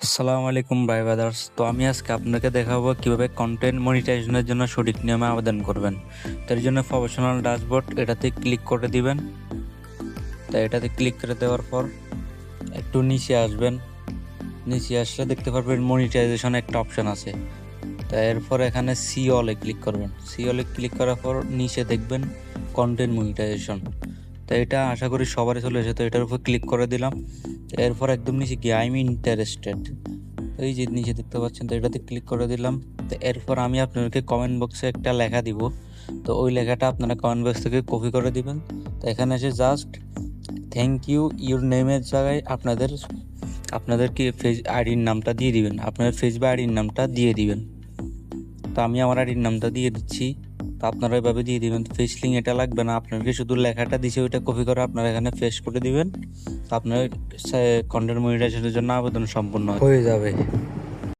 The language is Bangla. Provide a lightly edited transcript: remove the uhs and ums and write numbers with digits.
আসসালামু আলাইকুম ভাই ব্রাদার্স। তো আমি আজকে আপনাকে দেখাবো কিভাবে কন্টেন্ট মনিটাইজেশনের জন্য সঠিক নিয়মে আবেদন করবেন। তার জন্য প্রফেশনাল ড্যাশবোর্ড এটাতে ক্লিক করে দিবেন। তো এটাতে ক্লিক করে দেওয়ার পর একটু নিচে আসবেন। নিচে আসলে দেখতে পারবেন মনিটাইজেশন একটা অপশন আছে। তো এরপর এখানে সি অলে ক্লিক করবেন। সি অলে ক্লিক করার পর নিচে দেখবেন কন্টেন্ট মনিটাইজেশন। তো এটা আশা করি সবারই চলে এসে, তো এটার উপর ক্লিক করে দিলাম। এরপর একদম নিচে গিয়ে আই এম ইন্টারেস্টেড, এই যে নিচে দেখতে পাচ্ছেন, তো এটাতে ক্লিক করে দিলাম। তো এরপর আমি আপনাদেরকে কমেন্ট বক্সে একটা লেখা দিব। তো ওই লেখাটা আপনারা কমেন্ট বক্স থেকে কপি করে দিবেন। তো এখানে এসে জাস্ট থ্যাংক ইউ ইউর নেমের জায়গায় আপনাদের কি ফেস আইডির নামটা দিয়ে দিবেন, আপনাদের ফেস বা আইডির নামটা দিয়ে দিবেন। তো আমি আমার আইডির নামটা দিয়ে দিচ্ছি। তো আপনারা এভাবে দিয়ে দিবেন। ফেস লিঙ্ক এটা লাগবে না, আপনাকে শুধু লেখাটা দিছে ওইটা কপি করে আপনারা এখানে পেস্ট করে দিবেন। তো আপনার কন্টেন্ট মনিটাইজেশনের জন্য আবেদন সম্পূর্ণ হয়ে যাবে।